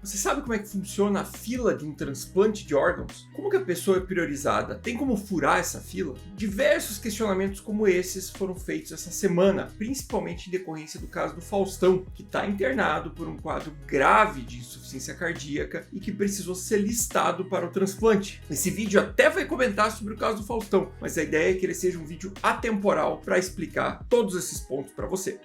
Você sabe como é que funciona a fila de um transplante de órgãos? Como que a pessoa é priorizada? Tem como furar essa fila? Diversos questionamentos como esses foram feitos essa semana, principalmente em decorrência do caso do Faustão, que está internado por um quadro grave de insuficiência cardíaca e que precisou ser listado para o transplante. Esse vídeo até vai comentar sobre o caso do Faustão, mas a ideia é que ele seja um vídeo atemporal para explicar todos esses pontos para você.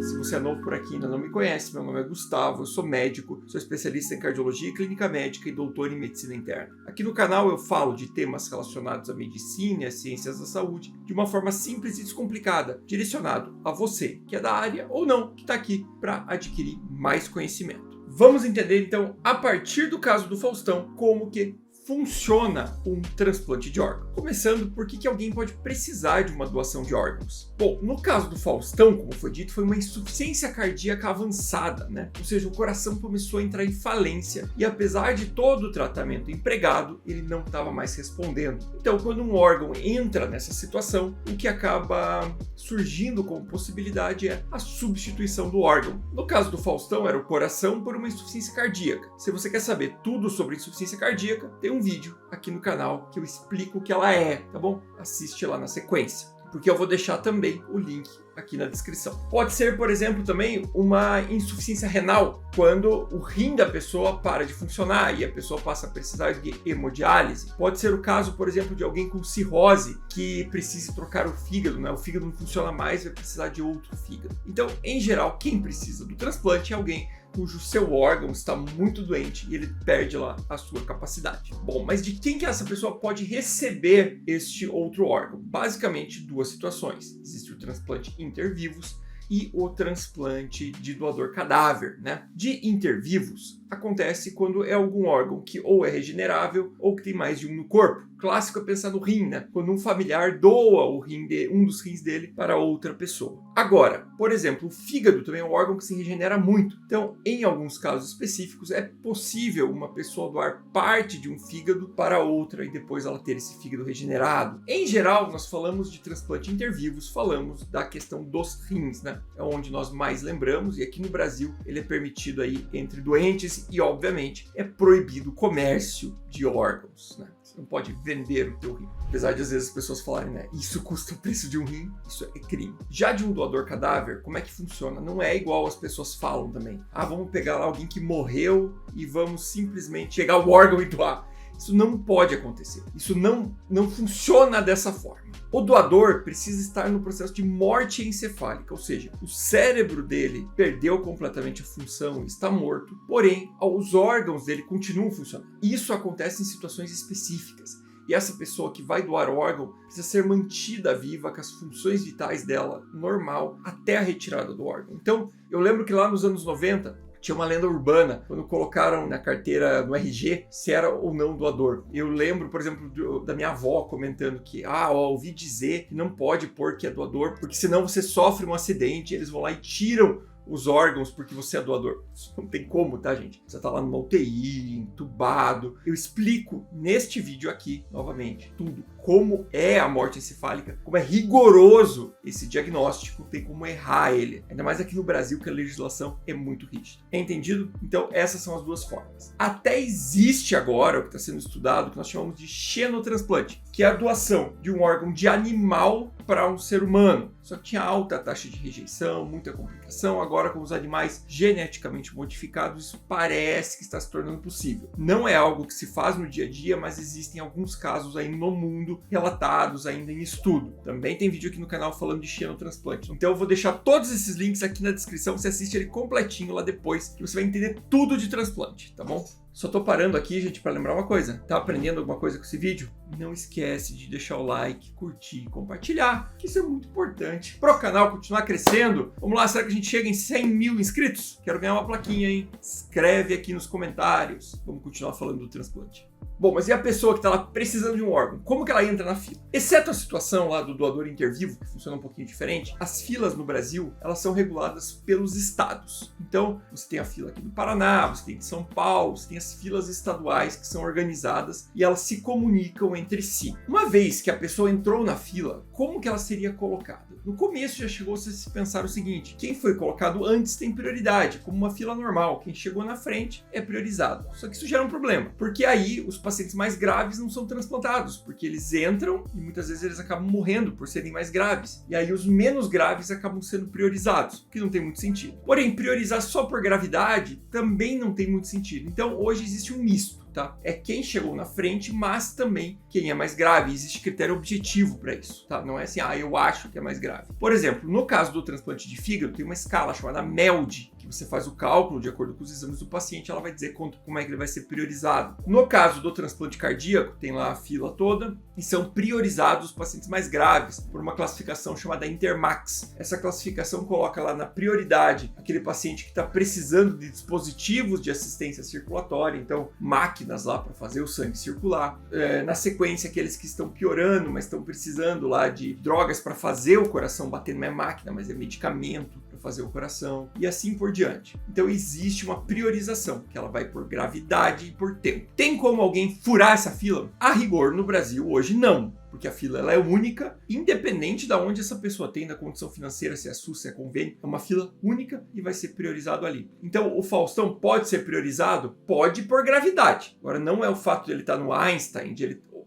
Se você é novo por aqui e ainda não me conhece, meu nome é Gustavo, eu sou médico, sou especialista em cardiologia e clínica médica e doutor em medicina interna. Aqui no canal eu falo de temas relacionados à medicina e às ciências da saúde de uma forma simples e descomplicada, direcionado a você que é da área ou não, que está aqui para adquirir mais conhecimento. Vamos entender então, a partir do caso do Faustão, como que funciona um transplante de órgão. Começando, por que alguém pode precisar de uma doação de órgãos? Bom, no caso do Faustão, como foi dito, foi uma insuficiência cardíaca avançada, né? Ou seja, o coração começou a entrar em falência e apesar de todo o tratamento empregado, ele não estava mais respondendo. Então, quando um órgão entra nessa situação, o que acaba surgindo como possibilidade é a substituição do órgão. No caso do Faustão, era o coração por uma insuficiência cardíaca. Se você quer saber tudo sobre insuficiência cardíaca, tem um vídeo aqui no canal que eu explico o que ela é, tá bom? Assiste lá na sequência, porque eu vou deixar também o link aqui na descrição. Pode ser, por exemplo, também uma insuficiência renal, quando o rim da pessoa para de funcionar e a pessoa passa a precisar de hemodiálise. Pode ser o caso, por exemplo, de alguém com cirrose que precise trocar o fígado, né? O fígado não funciona mais, vai precisar de outro fígado. Então, em geral, quem precisa do transplante é alguém cujo seu órgão está muito doente e ele perde lá a sua capacidade. Bom, mas de quem que essa pessoa pode receber este outro órgão? Basicamente, duas situações. Existe o transplante intervivos e o transplante de doador cadáver, né? De intervivos, acontece quando é algum órgão que ou é regenerável ou que tem mais de um no corpo. O clássico é pensar no rim, né? Quando um familiar doa o rim um dos rins dele para outra pessoa. Agora, por exemplo, o fígado também é um órgão que se regenera muito. Então, em alguns casos específicos, é possível uma pessoa doar parte de um fígado para outra e depois ela ter esse fígado regenerado. Em geral, nós falamos de transplante intervivos, falamos da questão dos rins, né? É onde nós mais lembramos, e aqui no Brasil ele é permitido aí entre doentes e, obviamente, é proibido o comércio de órgãos, né? Você não pode vender o teu rim. Apesar de às vezes as pessoas falarem, né, isso custa o preço de um rim, isso é crime. Já de um doador cadáver, como é que funciona? Não é igual as pessoas falam também. Ah, vamos pegar lá alguém que morreu e vamos simplesmente pegar o órgão e doar. Isso não pode acontecer. Isso não funciona dessa forma. O doador precisa estar no processo de morte encefálica, ou seja, o cérebro dele perdeu completamente a função, está morto, porém, os órgãos dele continuam funcionando. Isso acontece em situações específicas. E essa pessoa que vai doar o órgão precisa ser mantida viva com as funções vitais dela normal até a retirada do órgão. Então, eu lembro que lá nos anos 90, tinha uma lenda urbana, quando colocaram na carteira, no RG, se era ou não doador. Eu lembro, por exemplo, da minha avó comentando que, ouvi dizer que não pode pôr que é doador, porque senão você sofre um acidente, eles vão lá e tiram os órgãos porque você é doador. Isso não tem como, tá, gente? Você tá lá numa UTI, entubado. Eu explico neste vídeo aqui, novamente, tudo. Como é a morte encefálica, como é rigoroso esse diagnóstico, tem como errar ele. Ainda mais aqui no Brasil, que a legislação é muito rígida. É entendido? Então, essas são as duas formas. Até existe agora, o que está sendo estudado, que nós chamamos de xenotransplante, que é a doação de um órgão de animal para um ser humano. Só que tinha alta taxa de rejeição, muita complicação. Agora, com os animais geneticamente modificados, isso parece que está se tornando possível. Não é algo que se faz no dia a dia, mas existem alguns casos aí no mundo relatados ainda em estudo. Também tem vídeo aqui no canal falando de xenotransplante. Então eu vou deixar todos esses links aqui na descrição, você assiste ele completinho lá depois, que você vai entender tudo de transplante, tá bom? Só tô parando aqui, gente, para lembrar uma coisa. Tá aprendendo alguma coisa com esse vídeo? Não esquece de deixar o like, curtir, compartilhar, que isso é muito importante pro canal continuar crescendo. Vamos lá, será que a gente chega em 100 mil inscritos? Quero ganhar uma plaquinha, hein? Escreve aqui nos comentários. Vamos continuar falando do transplante. Bom, mas e a pessoa que está lá precisando de um órgão? Como que ela entra na fila? Exceto a situação lá do doador intervivo, que funciona um pouquinho diferente, as filas no Brasil, elas são reguladas pelos estados. Então, você tem a fila aqui do Paraná, você tem de São Paulo, você tem as filas estaduais que são organizadas e elas se comunicam entre si. Uma vez que a pessoa entrou na fila, como que ela seria colocada? No começo já chegou a se pensar o seguinte: quem foi colocado antes tem prioridade, como uma fila normal. Quem chegou na frente é priorizado. Só que isso gera um problema, porque aí os pacientes mais graves não são transplantados, porque eles entram e muitas vezes eles acabam morrendo por serem mais graves. E aí os menos graves acabam sendo priorizados, que não tem muito sentido. Porém, priorizar só por gravidade também não tem muito sentido. Então hoje existe um misto. Tá? É quem chegou na frente, mas também quem é mais grave. Existe critério objetivo para isso, tá? Não é assim, eu acho que é mais grave. Por exemplo, no caso do transplante de fígado, tem uma escala chamada MELD, que você faz o cálculo de acordo com os exames do paciente, ela vai dizer como é que ele vai ser priorizado. No caso do transplante cardíaco, tem lá a fila toda e são priorizados os pacientes mais graves por uma classificação chamada Intermax. Essa classificação coloca lá na prioridade aquele paciente que está precisando de dispositivos de assistência circulatória, então máquinas lá para fazer o sangue circular. Na sequência, aqueles que estão piorando, mas estão precisando lá de drogas para fazer o coração bater, não é máquina, mas é medicamento para fazer o coração, e assim por diante. Então existe uma priorização, que ela vai por gravidade e por tempo. Tem como alguém furar essa fila? A rigor, no Brasil, hoje não. Porque a fila ela é única, independente de onde essa pessoa tem, da condição financeira, se é SUS, se é convênio, é uma fila única e vai ser priorizado ali. Então, o Faustão pode ser priorizado? Pode por gravidade. Agora, não é o fato de ele estar no Einstein,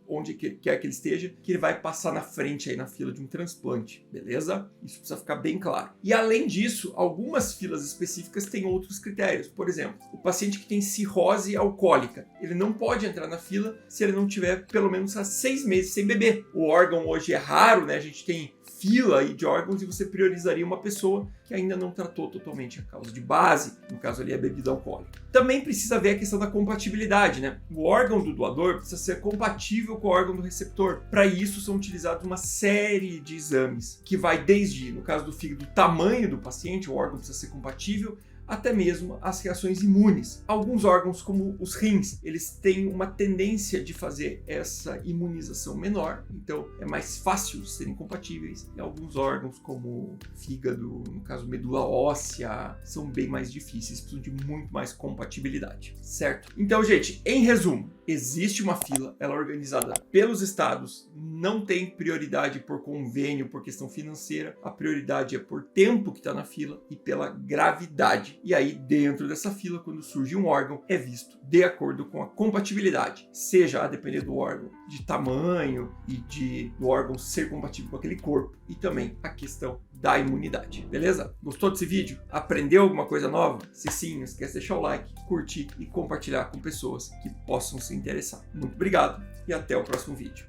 onde quer que ele esteja, que ele vai passar na frente aí na fila de um transplante, beleza? Isso precisa ficar bem claro. E além disso, algumas filas específicas têm outros critérios. Por exemplo, o paciente que tem cirrose alcoólica, ele não pode entrar na fila se ele não tiver pelo menos há 6 meses sem beber. O órgão hoje é raro, né? A gente tem fila aí de órgãos e você priorizaria uma pessoa que ainda não tratou totalmente a causa de base, no caso ali a bebida alcoólica. Também precisa ver a questão da compatibilidade, né? O órgão do doador precisa ser compatível com o órgão do receptor. Para isso são utilizados uma série de exames, que vai desde, no caso do fígado, o tamanho do paciente, o órgão precisa ser compatível, até mesmo as reações imunes. Alguns órgãos, como os rins, eles têm uma tendência de fazer essa imunização menor, então é mais fácil de serem compatíveis. E alguns órgãos, como fígado, no caso medula óssea, são bem mais difíceis, precisam de muito mais compatibilidade, certo? Então, gente, em resumo, existe uma fila, ela é organizada pelos estados, não tem prioridade por convênio, por questão financeira, a prioridade é por tempo que está na fila e pela gravidade. E aí, dentro dessa fila, quando surge um órgão, é visto de acordo com a compatibilidade, seja a depender do órgão de tamanho e do órgão ser compatível com aquele corpo, e também a questão da imunidade, beleza? Gostou desse vídeo? Aprendeu alguma coisa nova? Se sim, não esquece de deixar o like, curtir e compartilhar com pessoas que possam se interessar. Muito obrigado e até o próximo vídeo.